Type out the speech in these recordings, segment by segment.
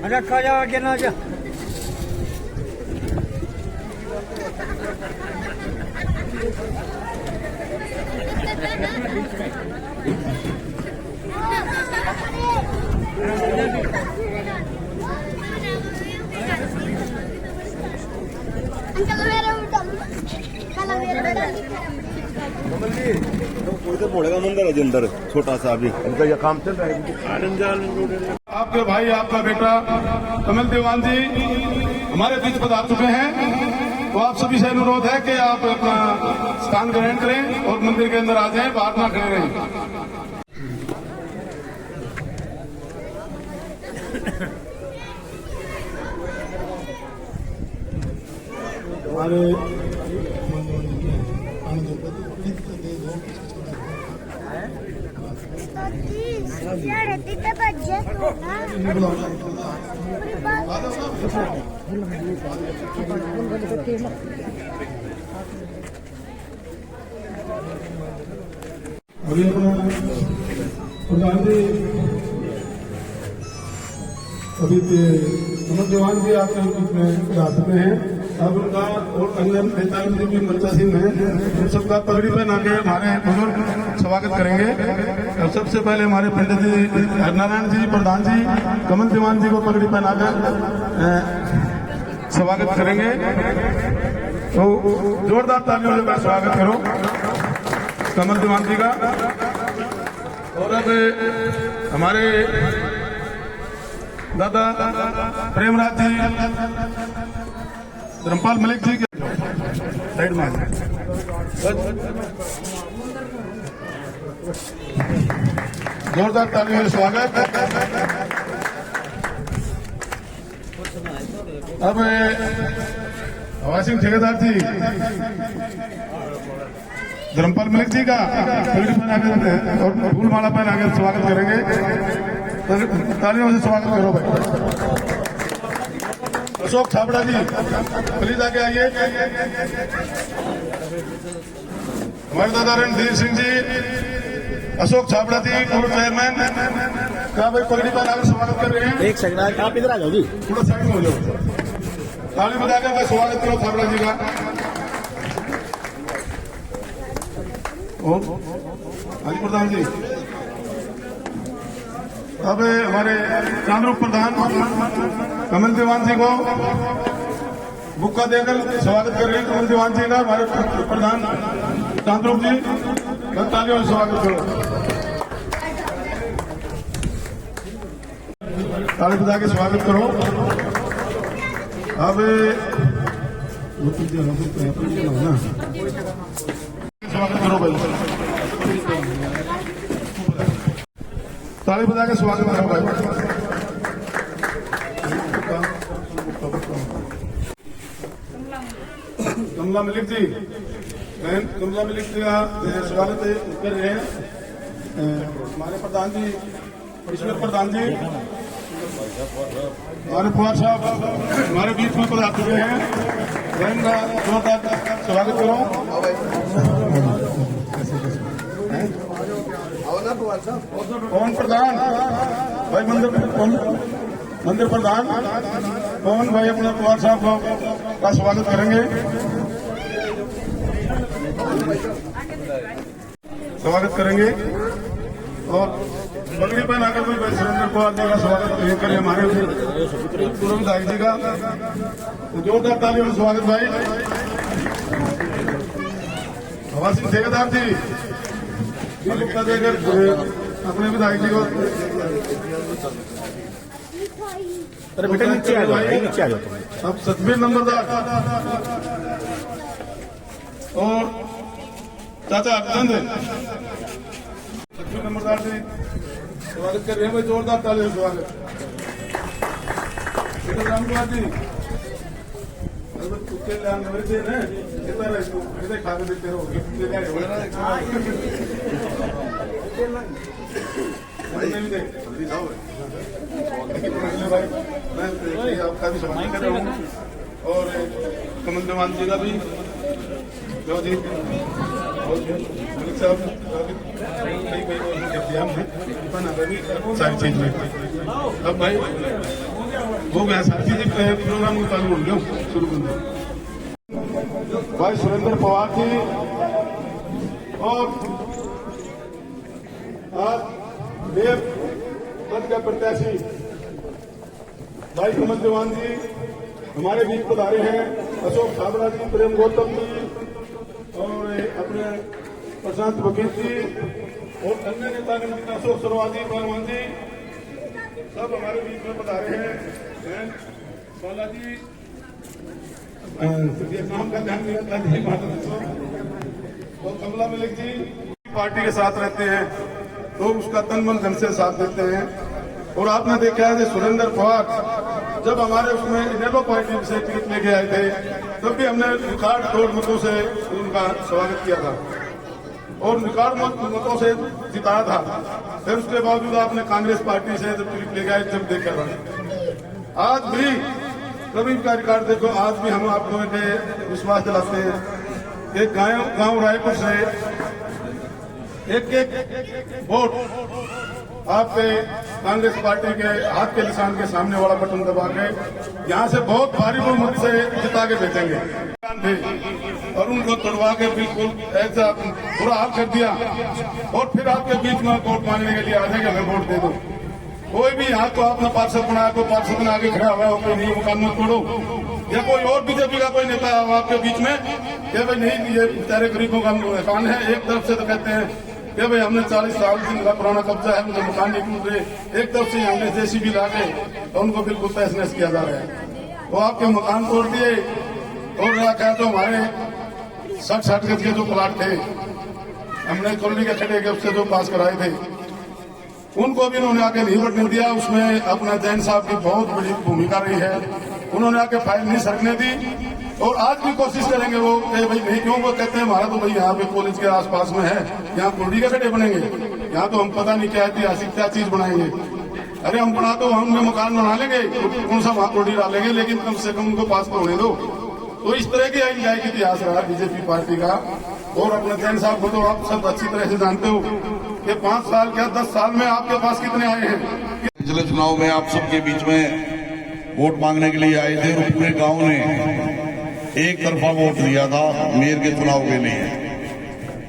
रखा जा आगे ना जा भोले का मंदिर है अंदर छोटा सा अभी इनका यह काम चल रहा है। आपके भाई आपका बेटा कमल दीवान जी हमारे बीच पधार चुके हैं, तो आप सभी से अनुरोध है कि आप अपना स्थान ग्रहण करें और मंदिर के अंदर आ जाएं, बाहर ना खड़े रहें। हमारे अभी कमल दीवान जी आपके बीच में जा चुके हैं। अब उनका और अन्य नेताओं जी भी मंचासीन है, उन सबका पगड़ी पहना के हमारे बुजुर्ग स्वागत करेंगे। और सबसे पहले हमारे पंडित जी हरनारायण जी प्रधान जी कमल दीवान जी को पगड़ी पहनाकर स्वागत करेंगे। तो जोरदार तालियों से स्वागत करो कमल दीवान जी का। और अब हमारे दादा प्रेमराज जी धर्मपाल मलिक जी के साइड में जोरदार तालियों से स्वागत। अब हवा सिंह ठेकेदार जी धर्मपाल मलिक जी का और फूल माला पर आगे स्वागत करेंगे। तालियों से स्वागत करो भाई। अशोक छाबड़ा जी प्लीज आगे आइए। हमारे दादा रणधीर सिंह जी अशोक छाबड़ा जी पूर्व चेयरमैन का भाई पगड़ी पर आकर स्वागत कर रहे हैं। एक सेकंड आप इधर आ जाओ जी, थोड़ा साइड में हो जाओ। ताली बजाकर मैं स्वागत करो छाबड़ा जी का। और हाजी प्रधान जी अब हमारे चांद्रूप प्रधान कमल दीवान जी को बुक्का देकर स्वागत कर रहे हैं। कमल दीवान जी का हमारे प्रधान चांद्रूप जी तालियों से स्वागत करो। ताली बजा के स्वागत करो। अब स्वागत करो भाई, ताली बजा के स्वागत करो भाई। कमला मलिक जी कमला मलिक जी का स्वागत कर रहे हैं हमारे प्रधान जी ईश्वर प्रधान जी। हमारे फुआर साहब हमारे बीच में पधार चुके हैं, का जोरदार स्वागत करो। पवन प्रधान भाई मंदिर प्रधान पवन भाई अपने कुमार साहब का स्वागत करेंगे। स्वागत करेंगे और पगड़ी पहनाकर कोई भाई सुरेंद्र कुमार जी का स्वागत करें हमारे पूर्व विधायक जी का। जोरदार तालियों में स्वागत भाई। हवा सिंह ठेकेदार जी देकर अपने विधायक जी को। अरे बेटा नीचे आ जाओ, नीचे आ जाओ। अब सतबीर नंबरदार और चाचा चंद सतबीर नंबरदार जी स्वागत कर रहे हैं भाई। जोरदार तालियों से स्वागत। राम कुमार जी कुत्ते खा के देते हो भाई आपका भी सम्मान कर रहा हूँ। और कमल दीवान जी का भी जो जी मलिक साहब सारी चीज में अब भाई हो गया साथी जी प्रोग्राम को चालू हो गया शुरू कर दो। भाई सुरेंद्र पवार जी और आज मेयर पद का प्रत्याशी भाई कमल दीवान जी हमारे बीच पधारे हैं। अशोक छाबड़ा जी, प्रेम गौतम जी और अपने प्रशांत बघेल जी और अन्य नेता अशोक सरवाजी, पहलवान जी सब हमारे बीच में पधारे हैं। बालाजी नाम का ध्यान नहीं रखता जी, और कमला मलिक जी पार्टी के साथ रहते हैं तो उसका तन मन धन से साथ देते हैं। और आपने देखा है कि सुरेंद्र पवार जब हमारे उसमें इनेलो पार्टी से टिकट लेके आए थे तब भी हमने रिकॉर्ड तोड़ मतों से उनका स्वागत किया था और रिकॉर्ड मतों से जिताया था। फिर उसके बावजूद आपने कांग्रेस पार्टी से जब टिकट लेके आए जब देखा था। आज भी कभी का रिकॉर्ड देखो, आज भी हम आपको विश्वास दिलाते हैं। एक गांव रायपुर से एक वोट आपके कांग्रेस पार्टी के हाथ के निशान के सामने वाला बटन दबा के यहाँ से बहुत भारी बहुमत से जिता के भेजेंगे और उनको तोड़वा के बिल्कुल ऐसा बुरा हाल कर दिया और फिर आपके बीच में वोट मांगने के लिए आ जाएगा, हमें वोट दे दो। कोई भी यहाँ को आपने पार्षद बनाया, कोई पार्षद में आगे खड़ा हुआ हो, कोई नहीं मकान में तोड़ो, या कोई और बीजेपी का कोई नेता आपके बीच में कि भाई नहीं ये बेचारे गरीबों का मकान है। एक तरफ से तो कहते हैं कि भाई हमने 40 साल का पुराना कब्जा है, मुझे मकान नहीं मिल रहे। एक तरफ से हमने जेसीबी ला के तो उनको बिल्कुल तहस नहस किया जा रहा है। वो आपके मकान तोड़ दिए और रखा तो हमारे 60 गज के जो प्लाट थे हमने कॉलोनी के खड़े के उससे जो पास कराए थे उनको भी उन्होंने आके नहीं बढ़ने दिया। उसमें अपना जैन साहब की बहुत बड़ी भूमिका रही है, उन्होंने आके फाइल नहीं सरकने दी और आज भी कोशिश करेंगे वो भाई नहीं क्यों। वो कहते हैं हमारा तो भाई यहाँ पे कॉलेज के आसपास में है, यहाँ कुर्डी के खड़े बनेंगे, यहाँ तो हम पता नहीं क्या ऐतिहासिक क्या चीज बनाएंगे। अरे हम बना तो हम मकान बना लेंगे, कौन सा वहां कुर्डी डालेंगे, लेकिन कम से कम उनको पास तो होने दो। तो इस तरह की न्याय की इतिहास रहा बीजेपी पार्टी का। और अपने जैन साहब को तो आप सब अच्छी तरह से जानते हो कि 5 साल क्या 10 साल में आपके पास कितने आए हैं। पिछले चुनाव में आप सबके बीच में वोट मांगने के लिए आए थे और पूरे गांव ने एक तरफा वोट दिया था मेयर के चुनाव के लिए।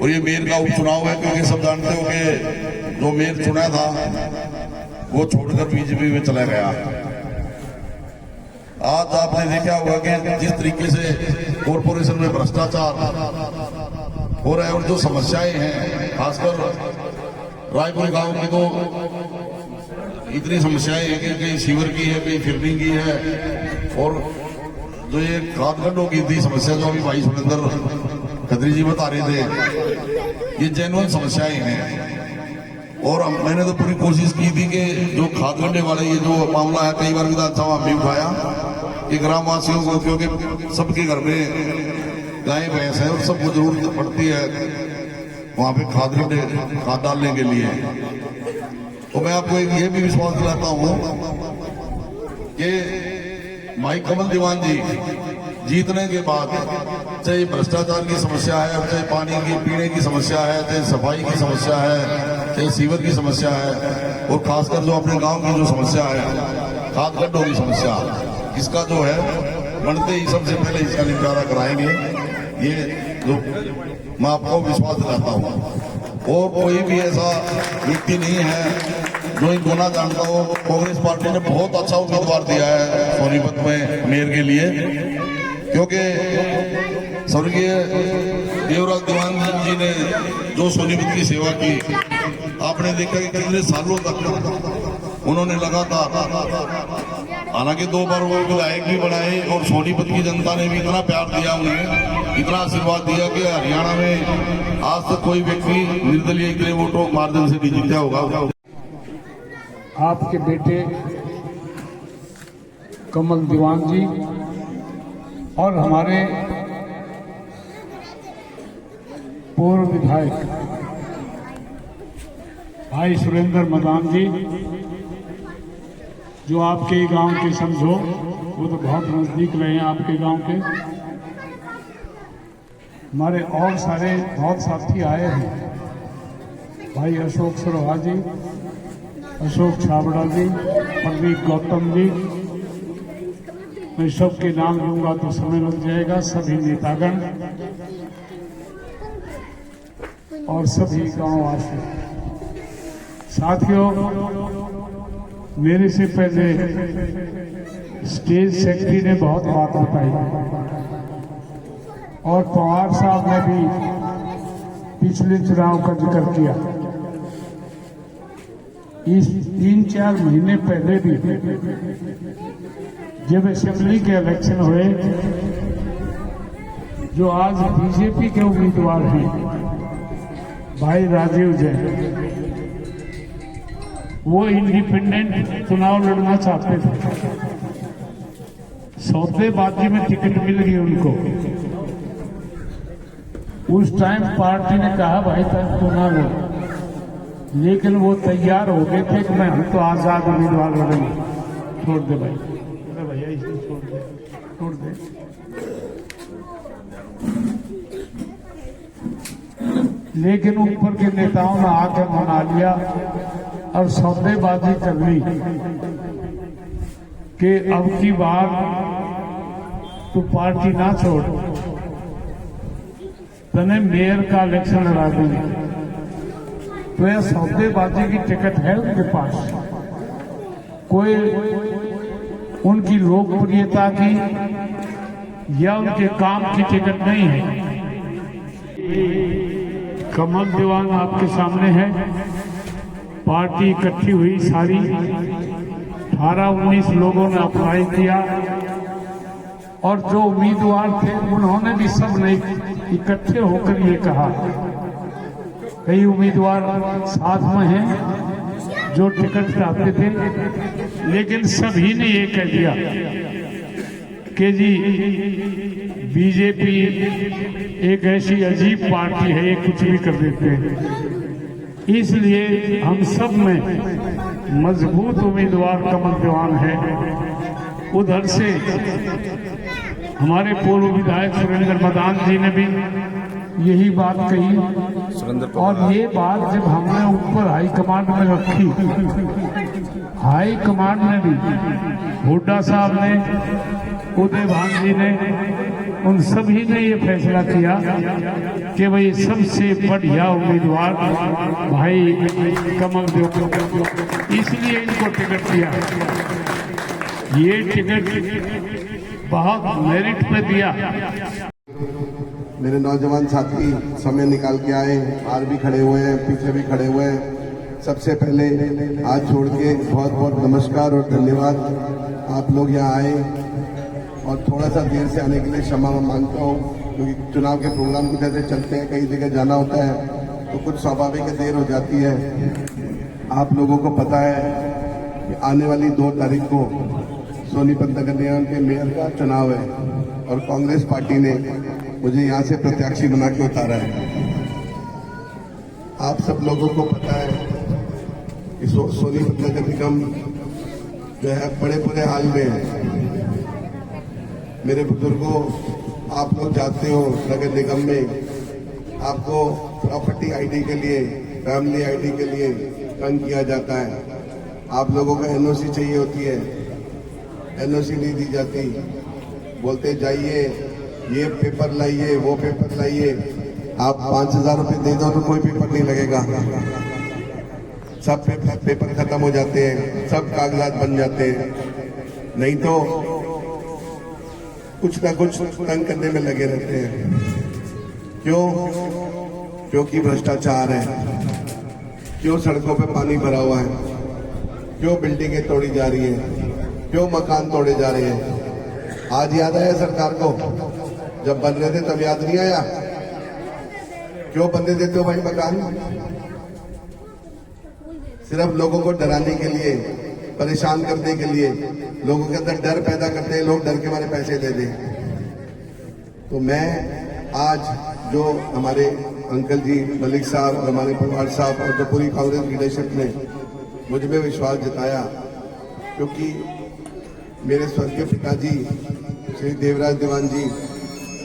और ये मेयर का उपचुनाव है क्योंकि सब जानते हो कि जो मेयर चुना था वो छोड़कर बीजेपी में चला गया। आज आपने देखा होगा कि जिस तरीके से कॉरपोरेशन में भ्रष्टाचार हो रहा है और जो समस्याएं हैं खासकर रायपुर गांव में तो इतनी समस्याएं हैं कि कहीं सीवर की है, कहीं फिरनी की है और जो ये खादगड्ढों की थी समस्या जो अभी भाई सुरेंद्र खत्री जी बता रहे थे, ये जेन्युइन समस्याएं हैं। और मैंने तो पूरी कोशिश की थी कि जो खादगड्ढे वाले ये जो मामला है कई बार विधानसभा में उठाया कि ग्रामवासियों को, क्योंकि सबके घर में गाय भैंस है और सबको जरूरत पड़ती है वहां पे खाद डालने के लिए। तो मैं आपको ये भी विश्वास दिलाता हूं कि भाई कमल दीवान जी जीतने के बाद चाहे भ्रष्टाचार की समस्या है, चाहे पानी की पीने की समस्या है, चाहे सफाई की समस्या है, चाहे सीवर की समस्या है और खासकर जो अपने गांव की जो समस्या है खाद गड्ढों की समस्या, इसका जो है बनते ही सबसे पहले इसका निपटारा कराएंगे। ये जो मैं आपको विश्वास दिलाता हूँ। और कोई भी ऐसा व्यक्ति नहीं है जो इन गुना जानता हो। कांग्रेस पार्टी ने बहुत अच्छा उम्मीदवार दिया है सोनीपत में मेयर के लिए, क्योंकि स्वर्गीय देवराज दीवान जी ने जो सोनीपत की सेवा की आपने देखा कि कितने सालों तक उन्होंने लगातार, हालांकि 2 बार वो विधायक भी बनाए और सोनीपत की जनता ने भी इतना प्यार दिया उन्हें, इतना आशीर्वाद दिया कि हरियाणा में आज तक कोई व्यक्ति निर्दलीय इतने वोटों के माध्यम से नहीं जीता होगा। आपके बेटे कमल दीवान जी और हमारे पूर्व विधायक भाई सुरेंद्र मदान जी, जो आपके गांव के समझो, वो तो बहुत नजदीक रहे हैं आपके गांव के। हमारे और सारे बहुत साथी आए हैं, भाई अशोक सरवा जी, अशोक छाबड़ा जी, प्रदीप गौतम जी, मैं सबके नाम लूंगा तो समय लग जाएगा। सभी नेतागण और सभी गांववासी, साथियों, मेरे से पहले स्टेज सेक्रेटरी ने बहुत बात बताई और पवार साहब ने भी पिछले चुनाव का जिक्र किया। इस 3-4 महीने पहले भी जब असेंबली के इलेक्शन हुए, जो आज बीजेपी के उम्मीदवार हैं भाई राजीव जैन, वो इंडिपेंडेंट चुनाव लड़ना चाहते थे। सौदेबाजी में टिकट मिल गई उनको। उस टाइम पार्टी ने कहा भाई तक तो ना लो, लेकिन वो तैयार हो गए थे कि मैं हम तो आजाद उम्मीदवार लड़ेंगे। छोड़ दे भाई, अरे भैया इसे छोड़ दे, छोड़ दे। लेकिन ऊपर के नेताओं ने आकर मना लिया और सौदेबाजी कर ली कि अब की बार तू पार्टी ना छोड़, तने मेयर का इलेक्शन लड़ा देंगे। तो यह सौदेबाजी की टिकट है उनके पास, कोई उनकी लोकप्रियता की या उनके काम की टिकट नहीं है। कमल दीवान आपके सामने है। पार्टी इकट्ठी हुई सारी, 18-19 लोगों ने अप्लाई किया और जो उम्मीदवार थे उन्होंने भी सब ने इकट्ठे होकर ये कहा, कई उम्मीदवार साथ में हैं जो टिकट चाहते थे, लेकिन सभी ने ये कह दिया कि जी बीजेपी एक ऐसी अजीब पार्टी है, ये कुछ भी कर देते हैं। इसलिए हम सब में मजबूत उम्मीदवार कमल दीवान है। उधर से हमारे पूर्व विधायक सुरेंद्र मदान जी ने भी यही बात कही और ये बात जब हमने ऊपर हाईकमांड में रखी, हाईकमांड ने भी, हुड्डा साहब ने, उदय भान जी ने, उन सभी ने ये फैसला किया कि भाई सबसे बढ़िया उम्मीदवार भाई कमल देव, इसलिए इनको टिकट दिया। ये टिकट बहुत मेरिट पे दिया। मेरे नौजवान साथी समय निकाल के आए, बाहर भी खड़े हुए हैं, पीछे भी खड़े हुए हैं। सबसे पहले हाथ छोड़ के बहुत बहुत नमस्कार और धन्यवाद। आप लोग यहाँ आए और थोड़ा सा देर से आने के लिए क्षमा मांगता हूँ, क्योंकि चुनाव के प्रोग्राम की जैसे चलते हैं, कई जगह जाना होता है तो कुछ स्वाभाविक देर हो जाती है। आप लोगों को पता है कि आने वाली 2 तारीख को सोनीपत नगर निगम के मेयर का चुनाव है और कांग्रेस पार्टी ने मुझे यहाँ से प्रत्याशी बना के उतारा है। आप सब लोगों को पता है कि सोनीपत नगर निगम जो है बड़े बुरे हाल में है। मेरे बुजुर्गों, आप लोग जाते हो नगर निगम में, आपको प्रॉपर्टी आईडी के लिए, फैमिली आईडी के लिए तंग किया जाता है। आप लोगों को एनओसी चाहिए होती है, एनओसी नहीं दी जाती। बोलते जाइए, ये पेपर लाइए, वो पेपर लाइए। आप 5,000 रुपये दे दो तो कोई पेपर नहीं लगेगा। सब पेपर खत्म हो जाते हैं, सब कागजात बन जाते हैं। नहीं तो कुछ ना कुछ तंग करने में लगे रहते हैं। क्यों? क्योंकि भ्रष्टाचार है। क्यों सड़कों पे पानी भरा हुआ है? क्यों बिल्डिंगें तोड़ी जा रही हैं? क्यों मकान तोड़े जा रहे हैं? आज याद आया सरकार को? जब बन रहे थे तब याद नहीं आया? क्यों बनने देते हो भाई मकान? सिर्फ लोगों को डराने के लिए, परेशान करने के लिए, लोगों के अंदर डर पैदा करते हैं, लोग डर के मारे पैसे दे दें। तो मैं आज जो हमारे अंकल जी मलिक साहब और हमारे पवार साहब और जो पूरी कांग्रेस लीडरशिप ने मुझ में विश्वास जताया, क्योंकि मेरे स्वर्गीय पिताजी श्री देवराज दीवान जी,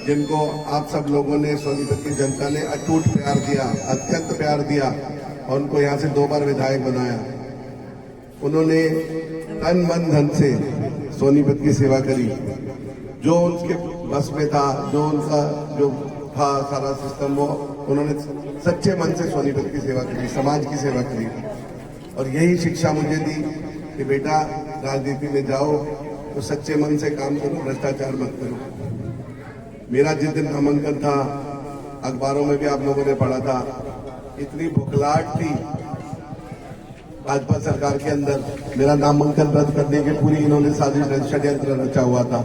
जिनको आप सब लोगों ने, सोनीपत की जनता ने अटूट प्यार दिया, अत्यंत प्यार दिया और उनको यहाँ से 2 बार विधायक बनाया। उन्होंने तन मन धन से सोनीपत की सेवा करी, जो उनके बस में था, जो उनका जो था सारा सिस्टम, वो उन्होंने सच्चे मन से सोनीपत की सेवा करी, समाज की सेवा करी। और यही शिक्षा मुझे दी कि बेटा राजनीति में जाओ तो सच्चे मन से काम करो, भ्रष्टाचार मत करो। मेरा जिस दिन नामांकन था, अखबारों में भी आप लोगों ने पढ़ा था, इतनी बुखलाहट थी भाजपा सरकार के अंदर, मेरा नामांकन रद्द करने की पूरी इन्होंने साजिश षड्यंत्र रचा हुआ था।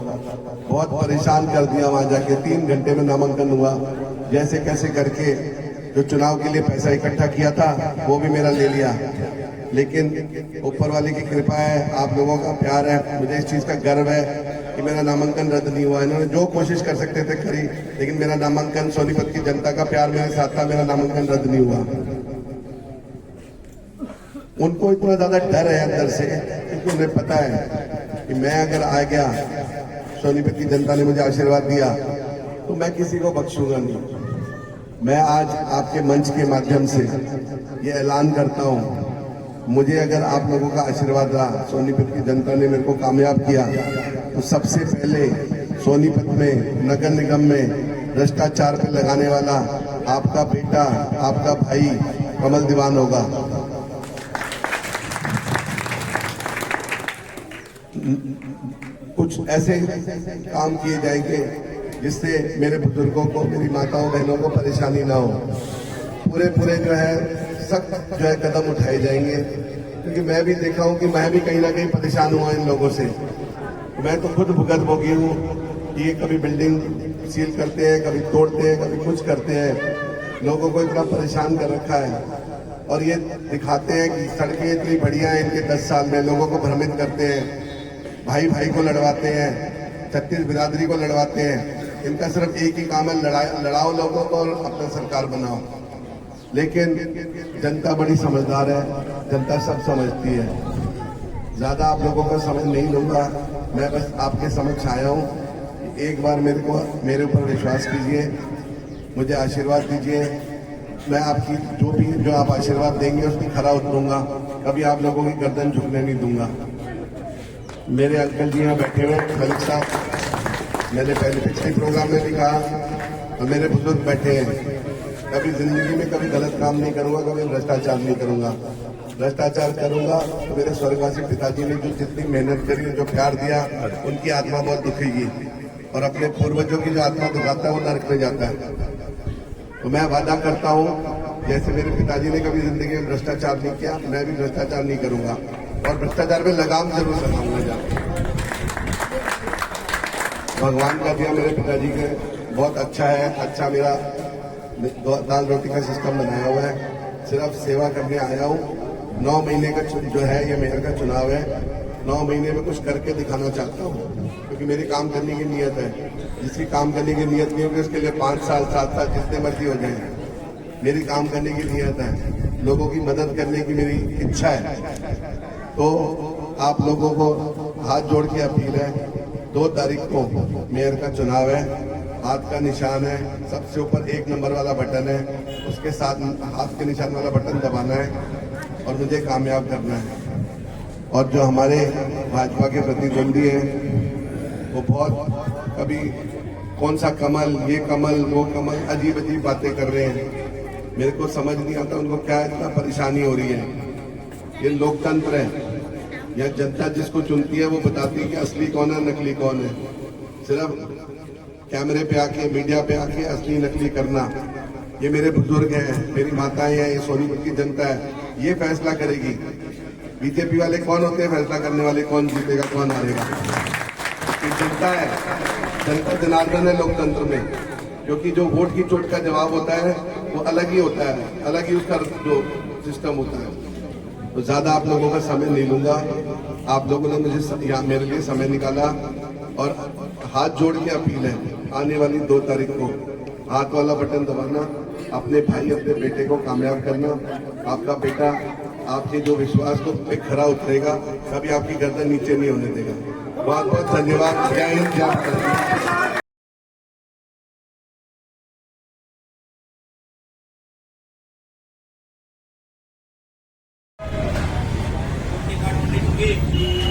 बहुत परेशान कर दिया, वहां जाके 3 घंटे में नामांकन हुआ, जैसे कैसे करके जो चुनाव के लिए पैसा इकट्ठा किया था वो भी मेरा ले लिया। लेकिन ऊपर वाले की कृपा है, आप लोगों का प्यार है, मुझे इस चीज का गर्व है कि मेरा नामांकन रद्द नहीं हुआ। इन्होंने जो कोशिश कर सकते थे करी, लेकिन मेरा नामांकन, सोनीपत की जनता का प्यार मेरे साथ था, मेरा नामांकन रद्द नहीं हुआ। उनको इतना ज्यादा डर है अंदर से, क्योंकि उन्हें पता है कि मैं अगर आ गया, सोनीपत की जनता ने मुझे आशीर्वाद दिया, तो मैं किसी को बख्शूंगा नहीं। मैं आज आपके मंच के माध्यम से ये ऐलान करता हूं, मुझे अगर आप लोगों का आशीर्वाद रहा, सोनीपत की जनता ने मेरे को कामयाब किया, तो सबसे पहले सोनीपत में नगर निगम में भ्रष्टाचार पे लगाने वाला आपका बेटा, आपका भाई कमल दीवान होगा। कुछ ऐसे काम किए जाएंगे जिससे मेरे बुजुर्गों को, मेरी माताओं बहनों को परेशानी ना हो। पूरे जो है सख्त जो है कदम उठाए जाएंगे, क्योंकि मैं भी देखा हूं कि मैं भी कहीं ना कहीं परेशान हुआ इन लोगों से। मैं तो खुद भुगतभोगी हूँ कि ये कभी बिल्डिंग सील करते हैं, कभी तोड़ते हैं, कभी कुछ करते हैं, लोगों को इतना परेशान कर रखा है। और ये दिखाते हैं कि सड़कें इतनी बढ़िया हैं इनके 10 साल में, लोगों को भ्रमित करते हैं, भाई भाई को लड़वाते हैं, 36 बिरादरी को लड़वाते हैं। इनका सिर्फ एक ही काम है, लड़ाओ लोगों को और अपना सरकार बनाओ। लेकिन जनता बड़ी समझदार है, जनता सब समझती है। ज्यादा आप लोगों का समय नहीं लूंगा, मैं बस आपके समक्ष आया हूं। एक बार मेरे ऊपर विश्वास कीजिए, मुझे आशीर्वाद दीजिए। मैं आपकी जो आप आशीर्वाद देंगे उसकी खरा उतरूंगा, कभी आप लोगों की गर्दन झुकने नहीं दूंगा। मेरे अंकल जी यहाँ बैठे हुए, मलिक साहब, मैंने पहले पिछले प्रोग्राम में भी कहा, और मेरे बुजुर्ग बैठे हैं, कभी जिंदगी में कभी गलत काम नहीं करूंगा, कभी भ्रष्टाचार नहीं करूंगा। भ्रष्टाचार करूंगा तो मेरे स्वर्गवासी पिताजी ने जो जितनी मेहनत करी, जो प्यार दिया, उनकी आत्मा बहुत दुखेगी, और अपने पूर्वजों की जो आत्मा दुखाता है वो नरक में जाता है। तो मैं वादा करता हूं, जैसे मेरे पिताजी ने कभी जिंदगी में भ्रष्टाचार नहीं किया, मैं भी भ्रष्टाचार नहीं करूंगा, और भ्रष्टाचार में लगाम जरूर लगाऊंगा जाके। भगवान का दिया मेरे पिताजी के बहुत अच्छा है, अच्छा मेरा दाल रोटी का सिस्टम बनाया हुआ है। सिर्फ सेवा करने आया हूँ। 9 महीने का जो है ये मेयर का चुनाव है, 9 महीने में कुछ करके दिखाना चाहता हूँ, क्योंकि मेरी काम करने की नीयत है। जिसकी काम करने की नीयत नहीं होगी उसके लिए 5 साल 7 साल जितने मर्जी हो जाए, मेरी काम करने की नीयत है, लोगों की मदद करने की मेरी इच्छा है। तो आप लोगों को हाथ जोड़ के अपील है, 2 तारीख को मेयर का चुनाव है, हाथ का निशान है, सबसे ऊपर 1 नंबर वाला बटन है, उसके साथ हाथ के निशान वाला बटन दबाना है और मुझे कामयाब करना है। और जो हमारे भाजपा के प्रतिद्वंदी हैं वो बहुत कभी कौन सा कमल, ये कमल, वो कमल, अजीब अजीब बातें कर रहे हैं। मेरे को समझ नहीं आता उनको क्या इतना परेशानी हो रही है। ये लोकतंत्र है, यह जनता जिसको चुनती है वो बताती है कि असली कौन है, नकली कौन है। सिर्फ कैमरे पे आके, मीडिया पे आके असली नकली करना, ये मेरे बुजुर्ग हैं, मेरी माताएं हैं, ये सोनीपत की जनता है, ये फैसला करेगी। बीजेपी वाले कौन होते हैं फैसला करने वाले, कौन जीतेगा कौन हारेगा? ये जनता है, जनता जनार्दन है लोकतंत्र में, क्योंकि जो वोट की चोट का जवाब होता है वो अलग ही होता है, अलग ही उसका जो सिस्टम होता है। तो ज्यादा आप लोगों का समय नहीं लूंगा। आप लोगों ने मुझे यहाँ मेरे लिए समय निकाला, और हाथ जोड़ के अपील है, आने वाली 2 तारीख को हाथ वाला बटन दबाना, अपने भाई अपने बेटे को कामयाब करना। आपका बेटा आपके जो विश्वास को पे खरा उतरेगा, कभी आपकी गर्दन नीचे नहीं होने देगा। बहुत बहुत धन्यवाद। जय हिंद, जय भारत। की